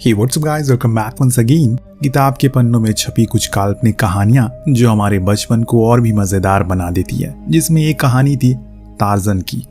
Hey, what's up guys? Welcome back once again। किताब के पन्नों में छपी कुछ काल्पनिक कहानियां जो हमारे बचपन को और भी मजेदार बना देती है, जिसमें एक कहानी थी टार्ज़न की।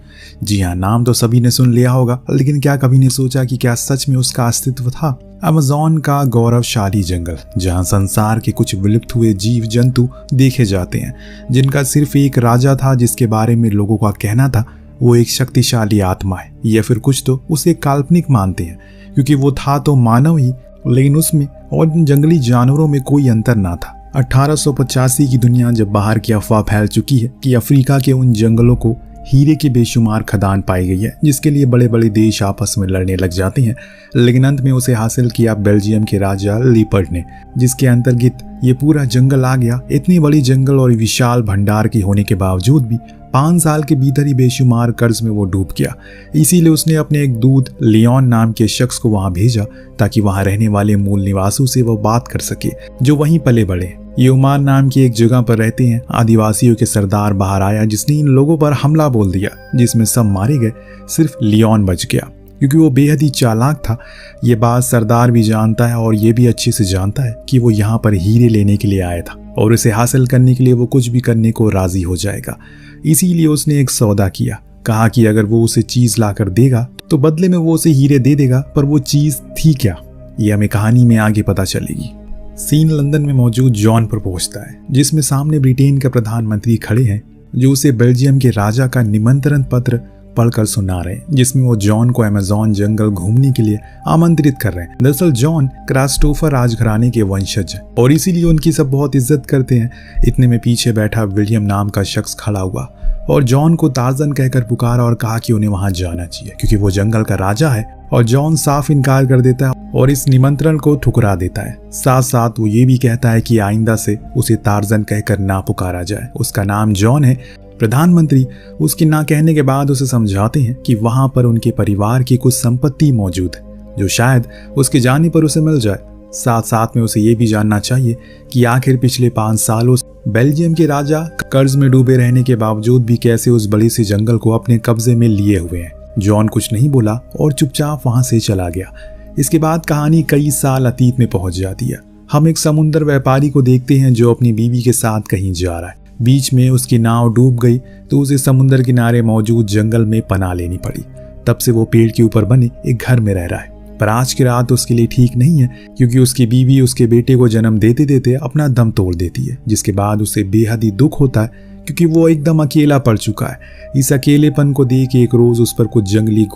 जी हाँ, नाम तो सभी ने सुन लिया होगा, लेकिन क्या कभी ने सोचा कि क्या सच में उसका अस्तित्व था? अमेज़न का गौरवशाली जंगल, जहाँ संसार के कुछ विलुप्त हुए जीव जंतु देखे जाते हैं, जिनका सिर्फ एक राजा था जिसके बारे में लोगों का कहना था वो एक शक्तिशाली आत्मा है, या फिर कुछ तो उसे काल्पनिक मानते हैं क्योंकि वो था तो मानव ही, लेकिन उसमें और जंगली जानवरों में कोई अंतर ना था। 1885 की दुनिया जब बाहर की अफवाह फैल चुकी है कि अफ्रीका के उन जंगलों को हीरे की बेशुमार खदान पाई गई है, जिसके लिए बड़े बड़े देश आपस में लड़ने लग जाते हैं, लेकिन अंत में उसे हासिल किया बेल्जियम के राजा लिपर्ट ने, जिसके अंतर्गत ये पूरा जंगल आ गया। इतनी बड़ी जंगल और विशाल भंडार की होने के बावजूद भी 5 साल के भीतर ही बेशुमार कर्ज में वो डूब गया। इसीलिए उसने अपने एक दूत लियोन नाम के शख्स को वहां भेजा ताकि वहां रहने वाले मूल निवासियों से वो बात कर सके जो वहीं पले बड़े। ये उमार नाम की एक जगह पर रहते हैं। आदिवासियों के सरदार बाहर आया जिसने इन लोगों पर हमला बोल दिया, जिसमें सब मारे गए, सिर्फ लियोन बच गया क्योंकि वो बेहद ही चालाक था। ये बात सरदार भी जानता है और ये भी अच्छे से जानता है कि वो यहाँ पर हीरे लेने के लिए आया था और इसे हासिल करने के लिए वो कुछ भी करने को राजी हो जाएगा। इसीलिए उसने एक सौदा किया, कहा कि अगर वो उसे चीज लाकर देगा तो बदले में वो उसे हीरे दे देगा। पर वो चीज थी क्या, ये हमें कहानी में आगे पता चलेगी। सीन लंदन में मौजूद जॉन पर पहुंचता है, जिसमें सामने ब्रिटेन के प्रधानमंत्री खड़े हैं जो उसे बेल्जियम के राजा का निमंत्रण पत्र पढ़कर सुना रहे हैं, जिसमें वो जॉन को अमेज़न जंगल घूमने के लिए आमंत्रित कर रहे हैं। दरअसल जॉन क्रास्टोफर राजघराने के वंशज हैं और इसीलिए उनकी सब बहुत इज्जत करते हैं। इतने में पीछे बैठा विलियम नाम का शख्स खड़ा हुआ और जॉन को टार्ज़न कहकर पुकारा और कहा कि उन्हें वहां जाना चाहिए क्योंकि वो जंगल का राजा है। और जॉन साफ इनकार कर देता है और इस निमंत्रण को ठुकरा देता है। साथ साथ वो ये भी कहता है कि आइंदा से उसे टार्ज़न कहकर ना पुकारा जाए, उसका नाम जॉन है। प्रधानमंत्री उसकी ना कहने के बाद उसे समझाते हैं कि वहां पर उनके परिवार की कुछ संपत्ति मौजूद है जो शायद उसके जाने पर उसे मिल जाए। साथ साथ में उसे ये भी जानना चाहिए कि आखिर पिछले 5 सालों से बेल्जियम के राजा कर्ज में डूबे रहने के बावजूद भी कैसे उस बड़ी सी जंगल को अपने कब्जे में लिए हुए हैं। जॉन कुछ नहीं बोला और चुपचाप वहां से चला गया। इसके बाद कहानी कई साल अतीत में पहुंच जाती है। हम एक समुद्र व्यापारी को देखते हैं जो अपनी बीवी के साथ कहीं जा रहा है। बीच में उसकी नाव डूब गई तो उसे समुद्र किनारे मौजूद जंगल में पनाह लेनी पड़ी। तब से वो पेड़ के ऊपर बने एक घर में रह रहा है। पर आज की रात उसके लिए ठीक नहीं है क्योंकि उसकी बीवी उसके बेटे को जन्म देते देते अपना दम तोड़ देती है, जिसके बाद उसे बेहद ही दुख होता है क्योंकि वो एकदम अकेला पड़ चुका है। इस अकेलेपन को देख एक रोज उस पर कुछ जंगली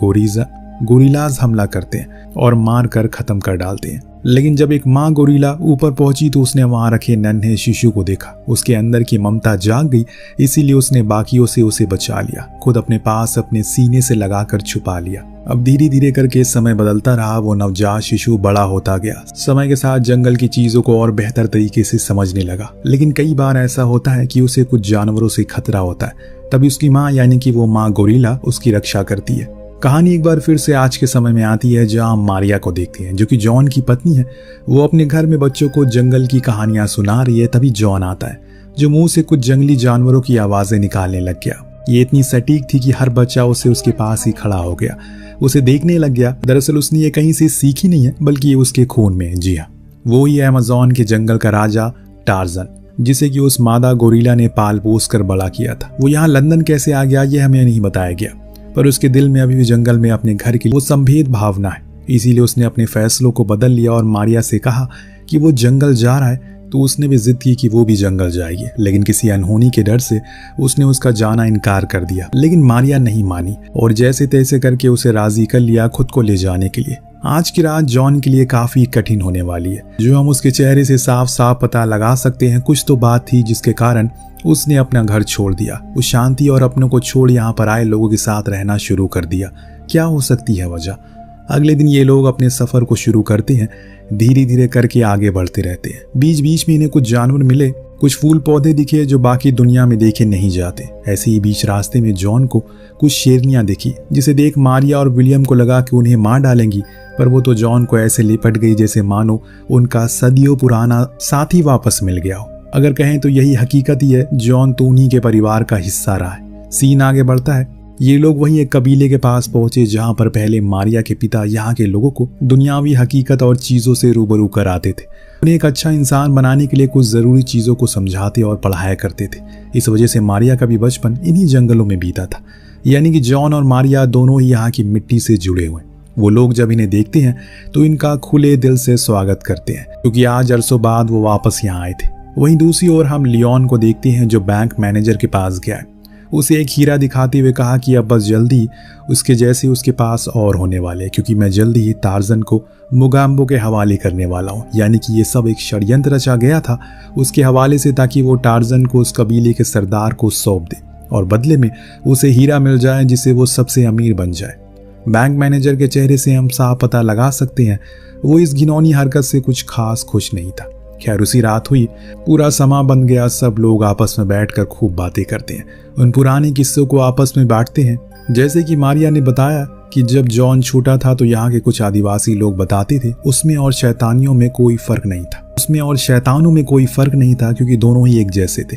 गोरिलाज हमला करते हैं और मार कर खत्म कर डालते हैं। लेकिन जब एक माँ गोरिल्ला ऊपर पहुंची तो उसने वहां रखे नन्हे शिशु को देखा। उसके अंदर की ममता जाग गई, इसीलिए उसने बाकियों से उसे बचा लिया, खुद अपने पास अपने सीने से लगाकर छुपा लिया। अब धीरे धीरे करके समय बदलता रहा। वो नवजात शिशु बड़ा होता गया, समय के साथ जंगल की चीजों को और बेहतर तरीके से समझने लगा। लेकिन कई बार ऐसा होता है कि उसे कुछ जानवरों से खतरा होता है, तभी उसकी माँ यानी कि वो माँ गोरिल्ला उसकी रक्षा करती है। कहानी एक बार फिर से आज के समय में आती है जहां हम मारिया को देखते हैं जो कि जॉन की पत्नी है। वो अपने घर में बच्चों को जंगल की कहानियां सुना रही है। तभी जॉन आता है जो मुंह से कुछ जंगली जानवरों की आवाजें निकालने लग गया। ये इतनी सटीक थी कि हर बच्चा उसके पास ही खड़ा हो गया, उसे देखने लग गया। दरअसल उसने ये कहीं से सीखी नहीं है बल्कि ये उसके खून में है। जी हाँ, वो ही है अमेज़न के जंगल का राजा टार्ज़न, जिसे कि उस मादा गोरिल्ला ने पाल पोस कर बड़ा किया था। वो यहाँ लंदन कैसे आ गया ये हमें नहीं बताया गया, पर उसके दिल में अभी भी जंगल में अपने घर की वो संभेद भावना है। इसीलिए उसने अपने फैसलों को बदल लिया और मारिया से कहा कि वो जंगल जा रहा है तो उसने भी जिद की कि वो भी जंगल जाएगी। लेकिन किसी अनहोनी के डर से उसने उसका जाना इनकार कर दिया। लेकिन मारिया नहीं मानी और जैसे तैसे करके उसे राजी कर लिया खुद को ले जाने के लिए। आज की रात जॉन के लिए काफी कठिन होने वाली है। जो हम उसके चेहरे से साफ साफ पता लगा सकते हैं, कुछ तो बात थी जिसके कारण उसने अपना घर छोड़ दिया। उस शांति और अपनों को छोड़ यहाँ पर आए लोगों के साथ रहना शुरू कर दिया। क्या हो सकती है वजह? अगले दिन ये लोग अपने सफर को शुरू करते हैं, धीरे धीरे करके आगे बढ़ते रहते हैं। बीच बीच में इन्हें कुछ जानवर मिले, कुछ फूल पौधे दिखे जो बाकी दुनिया में देखे नहीं जाते। ऐसे ही बीच रास्ते में जॉन को कुछ शेरनियां दिखी, जिसे देख मारिया और विलियम को लगा कि उन्हें मार डालेंगी, पर वो तो जॉन को ऐसे लिपट गई जैसे मानो उनका सदियों पुराना साथी वापस मिल गया हो। अगर कहें तो यही हकीकत ही है, जॉन तो उन्हीं के परिवार का हिस्सा रहा है। सीन आगे बढ़ता है। ये लोग वहीं एक कबीले के पास पहुंचे जहां पर पहले मारिया के पिता यहाँ के लोगों को दुनियावी हकीकत और चीज़ों से रूबरू कराते थे। उन्हें एक अच्छा इंसान बनाने के लिए कुछ ज़रूरी चीज़ों को समझाते और पढ़ाया करते थे। इस वजह से मारिया का भी बचपन इन्हीं जंगलों में बीता था। यानी कि जॉन और मारिया दोनों ही यहाँ की मिट्टी से जुड़े हुए। वो लोग जब इन्हें देखते हैं तो इनका खुले दिल से स्वागत करते हैं, क्योंकि आज अरसों बाद वो वापस यहाँ आए थे। वहीं दूसरी ओर हम लियोन को देखते हैं जो बैंक मैनेजर के पास गया है। उसे एक हीरा दिखाते हुए कहा कि अब बस जल्दी उसके जैसे उसके पास और होने वाले, क्योंकि मैं जल्दी ही टार्जन को मुगाम्बो के हवाले करने वाला हूँ। यानी कि ये सब एक षड्यंत्र रचा गया था उसके हवाले से, ताकि वो टार्जन को उस कबीले के सरदार को सौंप दे और बदले में उसे हीरा मिल जाए जिससे वो सबसे अमीर बन जाए। बैंक मैनेजर के चेहरे से हम साफ पता लगा सकते हैं वो इस घिनौनी हरकत से कुछ खास खुश नहीं था। खैर उसी रात हुई, पूरा समा बन गया। सब लोग आपस में बैठकर खूब बातें करते हैं, उन पुराने किस्सों को आपस में बांटते हैं। जैसे कि मारिया ने बताया कि जब जॉन छोटा था तो यहाँ के कुछ आदिवासी लोग बताते थे उसमें और शैतानियों में कोई फर्क नहीं था। उसमें और शैतानों में कोई फर्क नहीं था, क्योंकि दोनों ही एक जैसे थे।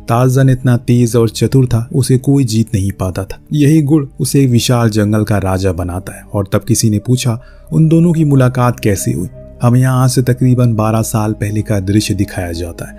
टार्जन इतना तेज और चतुर था, उसे कोई जीत नहीं पाता था। यही गुण उसे एक विशाल जंगल का राजा बनाता है। और तब किसी ने पूछा उन दोनों की मुलाकात कैसे हुई। हमें यहाँ से तकरीबन 12 साल पहले का दृश्य दिखाया जाता है,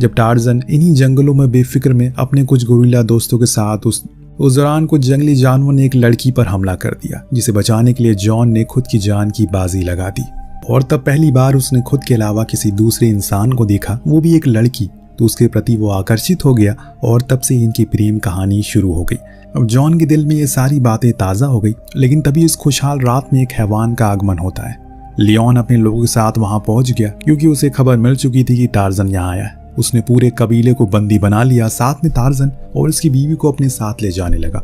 जब टार्जन इन्हीं जंगलों में बेफिक्र में अपने कुछ गोरिल्ला दोस्तों के साथ उस दौरान कुछ जंगली जानवर ने एक लड़की पर हमला कर दिया, जिसे बचाने के लिए जॉन ने खुद की जान की बाजी लगा दी। और तब पहली बार उसने खुद के अलावा किसी दूसरे इंसान को देखा, वो भी एक लड़की, तो उसके प्रति वो आकर्षित हो गया और तब से इनकी प्रेम कहानी शुरू हो गई। अब जॉन के दिल में ये सारी बातें ताज़ा हो गई, लेकिन तभी इस खुशहाल रात में एक हैवान का आगमन होता है। लियोन अपने लोगों के साथ वहां पहुंच गया, क्योंकि उसे खबर मिल चुकी थी कि टार्जन यहाँ आया है। उसने पूरे कबीले को बंदी बना लिया, साथ में टार्जन और उसकी बीवी को अपने साथ ले जाने लगा।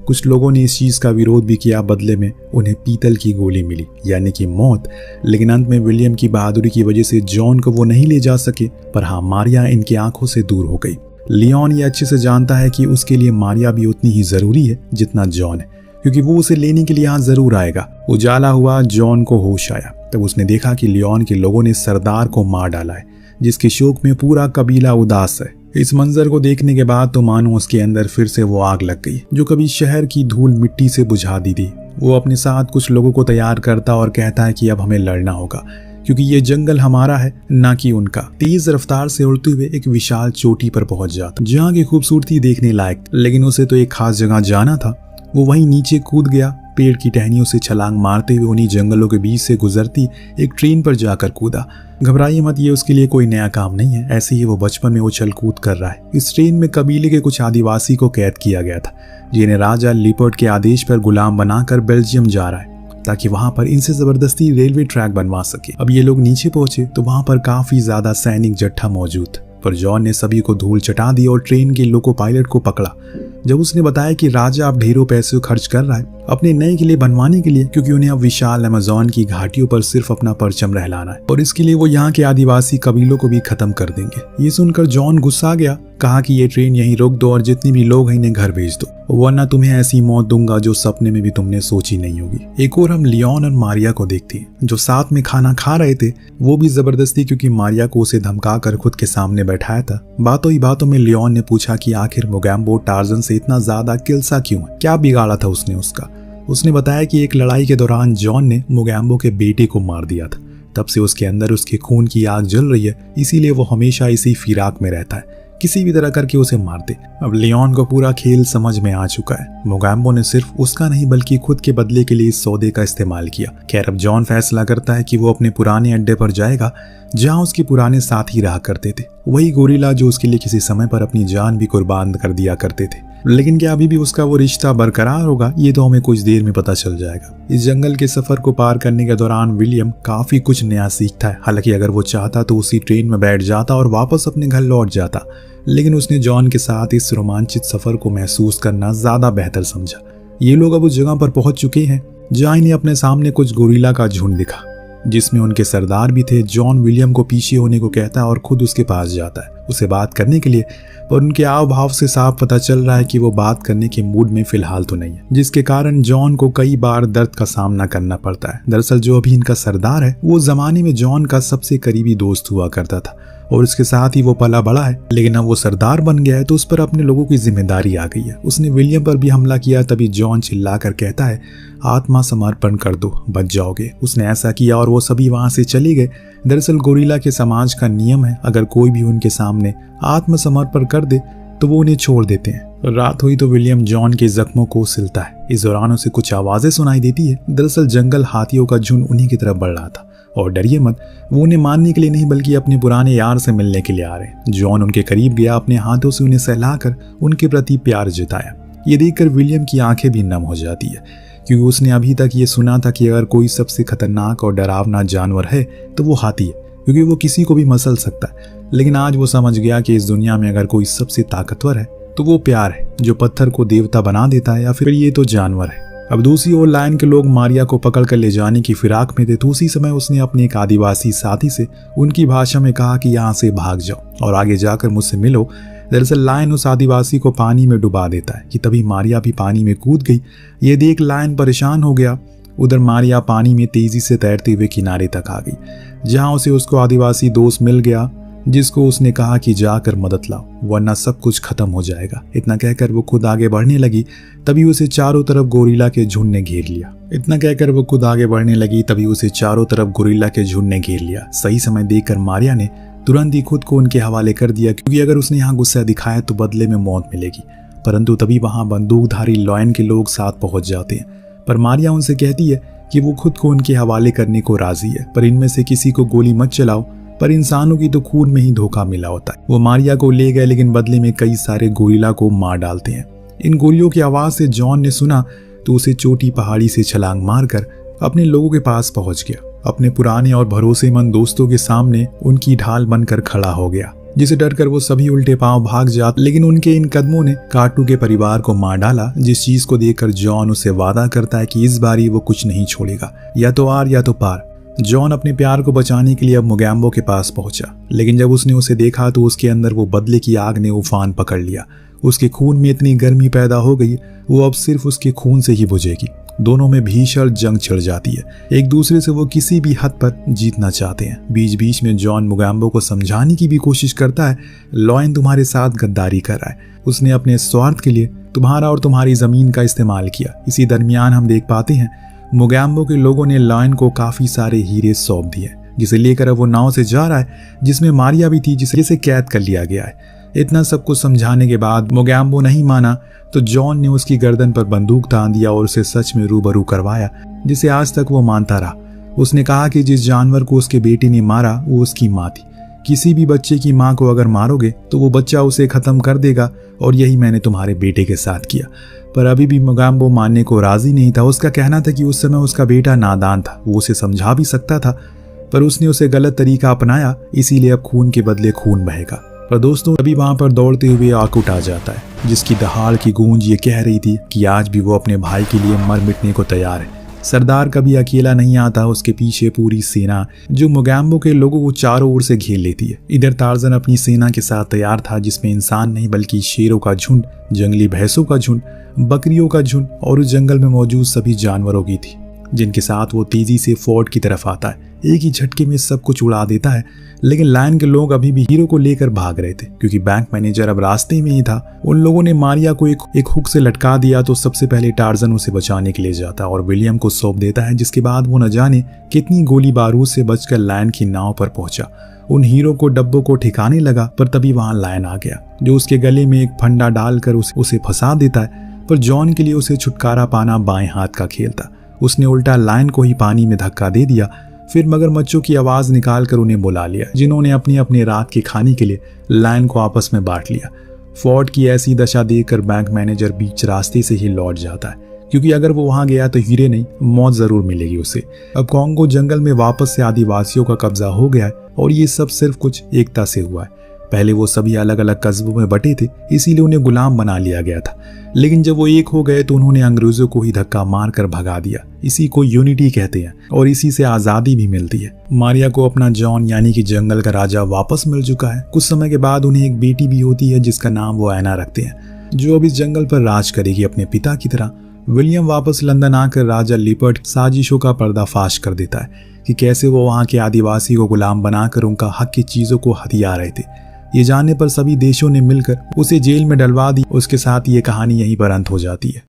कुछ लोगों ने इस चीज़ का विरोध भी किया, बदले में उन्हें पीतल की गोली मिली, यानी कि मौत। लेकिन अंत में विलियम की बहादुरी की वजह से जॉन को वो नहीं ले जा सके, पर हाँ, मारिया इनकी आंखों से दूर हो गई। लियोन ये अच्छे से जानता है कि उसके लिए मारिया भी उतनी ही ज़रूरी है जितना जॉन है, क्योंकि वो उसे लेने के लिए यहाँ ज़रूर आएगा। उजाला हुआ, जॉन को होश आया। तब उसने देखा कि लियोन के लोगों ने सरदार को मार डाला है, जिसके शोक में पूरा कबीला उदास है। इस मंजर को देखने के बाद तो मानो उसके अंदर फिर से वो आग लग गई जो कभी शहर की धूल मिट्टी से बुझा दी थी। वो अपने साथ कुछ लोगों को तैयार करता और कहता है कि अब हमें लड़ना होगा, क्योंकि ये जंगल हमारा है, ना कि उनका। तेज रफ्तार से उड़ते हुए एक विशाल चोटी पर पहुंच जाता, जहाँ की खूबसूरती देखने लायक, लेकिन उसे तो एक खास जगह जाना था। वो वहीं नीचे कूद गया, पेड़ की टहनियों से छलांग मारते हुए उन्हीं जंगलों के बीच से गुजरती एक ट्रेन पर जाकर कूदा। घबराइए मत, ये उसके लिए कोई नया काम नहीं है, ऐसे ही वो बचपन में उछल कूद कर रहा है। इस ट्रेन में कबीले के कुछ आदिवासी को कैद किया गया था, जिन्हें राजा लिपर्ड के आदेश पर गुलाम बनाकर बेल्जियम जा रहा है, ताकि वहां पर इनसे जबरदस्ती रेलवे ट्रैक बनवा सके। अब ये लोग नीचे पहुंचे तो वहां पर काफी ज्यादा सैनिक जट्ठा मौजूद, पर जॉन ने सभी को धूल चटा दी और ट्रेन के लोको पायलट को पकड़ा। जब उसने बताया कि राजा अब ढेरों पैसे खर्च कर रहा है अपने नए किले बनवाने के लिए, क्योंकि उन्हें अब विशाल अमेज़न की घाटियों पर सिर्फ अपना परचम रहलाना है, और इसके लिए वो यहाँ के आदिवासी कबीलों को भी खत्म कर देंगे। ये सुनकर जॉन गुस्सा गया, कहा कि ये ट्रेन यहीं रोक दो और जितनी भी लोग हैं इन्हें घर भेज दो, वरना तुम्हें ऐसी मौत दूंगा जो सपने में भी तुमने सोची नहीं होगी। एक और हम लियोन और मारिया को देखते हैं, जो साथ में खाना खा रहे थे, वो भी जबरदस्ती, क्योंकि मारिया को उसे धमका कर खुद के सामने बैठाया था। बातों ही बातों में लियोन ने पूछा कि आखिर मुगाम्बो टार्जन से इतना ज्यादा किलसा क्यों है, क्या बिगाड़ा था उसने उसका। उसने बताया कि एक लड़ाई के दौरान जॉन ने मुगाम्बो के बेटे को मार दिया था, तब से उसके अंदर उसके खून की आग जल रही है, इसीलिए वो हमेशा इसी फिराक में रहता है, किसी भी तरह करके उसे मार दे। अब लियोन को पूरा खेल समझ में आ चुका है। मुगाम्बो ने सिर्फ उसका नहीं बल्कि खुद के बदले के लिए इस सौदे का इस्तेमाल किया। खैर अब जॉन फैसला करता है कि वो अपने पुराने अड्डे पर जाएगा, जहां उसके पुराने साथी रहा करते थे, वही गोरिल्ला जो उसके लिए किसी समय पर अपनी जान भी कुर्बान कर दिया करते थे। लेकिन क्या अभी भी उसका वो रिश्ता बरकरार होगा, ये तो हमें कुछ देर में पता चल जाएगा। इस जंगल के सफर को पार करने के दौरान विलियम काफी कुछ नया सीखता है। हालांकि अगर वो चाहता तो उसी ट्रेन में बैठ जाता और वापस अपने घर लौट जाता, लेकिन उसने जॉन के साथ इस रोमांचित सफर को महसूस करना ज्यादा बेहतर समझा। ये लोग अब उस जगह पर पहुंच चुके हैं जहां इन्हें अपने सामने कुछ गोरिल्ला का झुंड दिखा, जिसमें उनके सरदार भी थे। जॉन विलियम को पीछे होने को कहता है और खुद उसके पास जाता है उसे बात करने के लिए, पर उनके आव भाव से साफ पता चल रहा है कि वो बात करने के मूड में फिलहाल तो नहीं है, जिसके कारण जॉन को कई बार दर्द का सामना करना पड़ता है। दरअसल जो अभी इनका सरदार है वो जमाने में जॉन का सबसे करीबी दोस्त हुआ करता था और उसके साथ ही वो पला बड़ा है, लेकिन अब वो सरदार बन गया है तो उस पर अपने लोगों की जिम्मेदारी आ गई है। उसने विलियम पर भी हमला किया। तभी जॉन चिल्लाकर कहता है, आत्मसमर्पण कर दो, बच जाओगे। उसने ऐसा किया और वो सभी वहां से चले गए। दरअसल गोरिल्ला के समाज का नियम है, अगर कोई भी उनके सामने आत्मसमर्पण कर दे तो वो उन्हें छोड़ देते हैं। रात हुई तो विलियम जॉन के जख्मों को सिलता है। इस दौरान उसे कुछ आवाजें सुनाई देती है। दरअसल जंगल हाथियों का झुंड उन्हीं की तरफ बढ़ रहा था। और डरिए मत, वो उन्हें मारने के लिए नहीं बल्कि अपने पुराने यार से मिलने के लिए आ रहे। जॉन उनके करीब गया, अपने हाथों से उन्हें सहलाकर उनके प्रति प्यार जताया। ये देखकर विलियम की आंखें भी नम हो जाती है, क्योंकि उसने अभी तक ये सुना था कि अगर कोई सबसे खतरनाक और डरावना जानवर है तो वो हाथी है, क्योंकि वो किसी को भी मसल सकता है। लेकिन आज वो समझ गया कि इस दुनिया में अगर कोई सबसे ताकतवर है तो वो प्यार है, जो पत्थर को देवता बना देता है, या फिर ये तो जानवर है। अब दूसरी ओर लायन के लोग मारिया को पकड़ कर ले जाने की फिराक में थे, तो उसी समय उसने अपने एक आदिवासी साथी से उनकी भाषा में कहा कि यहाँ से भाग जाओ और आगे जाकर मुझसे मिलो। दरअसल लायन उस आदिवासी को पानी में डुबा देता है कि तभी मारिया भी पानी में कूद गई। ये देख लायन परेशान हो गया। उधर मारिया पानी में तेजी से तैरते हुए किनारे तक आ गई, जहां उसे उसको आदिवासी दोस्त मिल गया, जिसको उसने कहा कि जाकर मदद लाओ वरना सब कुछ खत्म हो जाएगा। इतना कहकर वो खुद आगे बढ़ने लगी, तभी उसे चारों तरफ गोरिल्ला के झुंड ने घेर लिया। सही समय देखकर मारिया ने तुरंत ही खुद को उनके हवाले कर दिया, क्योंकि अगर उसने यहाँ गुस्सा दिखाया तो बदले में मौत मिलेगी। परंतु तभी वहां बंदूकधारी लायन के लोग साथ पहुंच जाते हैं, पर मारिया उनसे कहती है कि वो खुद को उनके हवाले करने को राजी है, पर इनमें से किसी को गोली मत चलाओ। पर इंसानों की तो खून में ही धोखा मिला होता है। वो मारिया को ले गए, लेकिन बदले में कई सारे गोरिल्ला को मार डालते हैं। इन गोलियों की आवाज से जॉन ने सुना तो उसे चोटी पहाड़ी से छलांग मारकर अपने लोगों के पास पहुंच गया। अपने पुराने और भरोसेमंद दोस्तों के सामने उनकी ढाल बनकर खड़ा हो गया, जिसे डरकर वो सभी उल्टे पांव भाग जाते। लेकिन उनके इन कदमों ने काटू के परिवार को मार डाला, जिस चीज को देखकर जॉन उसे वादा करता है कि इस बारी वो कुछ नहीं छोड़ेगा, या तो आर या तो पार। जॉन अपने प्यार को बचाने के लिए अब मोगैम्बो के पास पहुंचा, लेकिन जब उसने उसे देखा तो उसके अंदर वो बदले की आग ने उफान पकड़ लिया। उसके खून में इतनी गर्मी पैदा हो गई, वो अब सिर्फ उसके खून से ही बुझेगी। दोनों में भीषण जंग छिड़ जाती है। एक दूसरे से वो किसी भी हद पर जीतना चाहते हैं। बीच बीच में जॉन मोगैम्बो को समझाने की भी कोशिश करता है, लायन तुम्हारे साथ गद्दारी कर रहा है, उसने अपने स्वार्थ के लिए तुम्हारा और तुम्हारी जमीन का इस्तेमाल किया। इसी दरमियान हम देख पाते हैं मोगैम्बो के लोगों ने लायन को काफी सारे हीरे सौंप दिए, जिसे लेकर अब वो नाव से जा रहा है, जिसमें मारिया भी थी, जिसे कैद कर लिया गया है। इतना सब कुछ समझाने के बाद मोगैम्बो नहीं माना तो जॉन ने उसकी गर्दन पर बंदूक तान दिया और उसे सच में रूबरू करवाया, जिसे आज तक वो मानता रहा। उसने कहा कि जिस जानवर को उसके बेटे ने मारा वो उसकी माँ थी। किसी भी बच्चे की माँ को अगर मारोगे तो वो बच्चा उसे खत्म कर देगा, और यही मैंने तुम्हारे बेटे के साथ किया। पर अभी भी मोगैम्बो मानने को राजी नहीं था। उसका कहना था कि उस समय उसका बेटा नादान था, वो उसे समझा भी सकता था, पर उसने उसे गलत तरीका अपनाया, इसीलिए अब खून के बदले खून बहेगा। पर दोस्तों अभी वहां पर दौड़ते हुए आकुट आ जाता है, जिसकी दहाड़ की गूंज ये कह रही थी कि आज भी वो अपने भाई के लिए मर मिटने को तैयार है। सरदार कभी अकेला नहीं आता, उसके पीछे पूरी सेना जो मोगैम्बो के लोगों को चारों ओर से घेर लेती है। इधर टार्जन अपनी सेना के साथ तैयार था, जिसमें इंसान नहीं बल्कि शेरों का झुंड, जंगली भैंसों का झुंड, बकरियों का झुंड और उस जंगल में मौजूद सभी जानवरों की थी, जिनके साथ वो तेजी से फोर्ट की तरफ आता है। एक ही झटके में सब कुछ उड़ा देता है। लेकिन लायन के लोग अभी भी हीरो को लेकर भाग रहे थे, क्योंकि बैंक मैनेजर अब रास्ते में ही था। उन लोगों ने मारिया को एक हुक से लटका दिया, तो सबसे पहले टार्जन उसे बचाने के लिए जाता और विलियम को सौंप देता है, जिसके बाद वो न जाने कितनी गोली बारूद से बचकर लायन की नाव पर पहुंचा। उन हीरो को डब्बों को ठिकाने लगा, पर तभी वहां लायन आ गया, जो उसके गले में एक फंडा डालकर उसे फंसा देता है। पर जॉन के लिए उसे छुटकारा पाना बाएं हाथ का खेल था। उसने उल्टा लायन को ही पानी में धक्का दे दिया। फिर मगरमच्छों की आवाज निकालकर उन्हें बुला लिया, जिन्होंने अपने अपने रात के खाने के लिए लायन को आपस में बांट लिया। फोर्ट की ऐसी दशा देखकर बैंक मैनेजर बीच रास्ते से ही लौट जाता है, क्योंकि अगर वो वहां गया तो हीरे नहीं, मौत जरूर मिलेगी उसे। अब कॉन्गो जंगल में वापस से आदिवासियों का कब्जा हो गया है, और ये सब सिर्फ कुछ एकता से हुआ है। पहले वो सभी अलग अलग कस्बों में बटे थे, इसीलिए उन्हें गुलाम बना लिया गया था। लेकिन जब वो एक हो गए तो उन्होंने अंग्रेजों को ही धक्का मार कर भगा दिया। इसी को यूनिटी कहते हैं, और इसी से आजादी भी मिलती है। मारिया को अपना जॉन यानी कि जंगल का राजा वापस मिल चुका है। कुछ समय के बाद उन्हें एक बेटी भी होती है, जिसका नाम वो ऐना रखते हैं, जो अब इस जंगल पर राज करेगी अपने पिता की तरह। विलियम वापस लंदन आकर राजा लिपर्ट साजिशों का पर्दाफाश कर देता है कि कैसे वो वहाँ के आदिवासी को गुलाम बनाकर उनका हक की चीजों को हथिया रहे थे। ये जानने पर सभी देशों ने मिलकर उसे जेल में डलवा दी। उसके साथ ये कहानी यहीं पर अंत हो जाती है।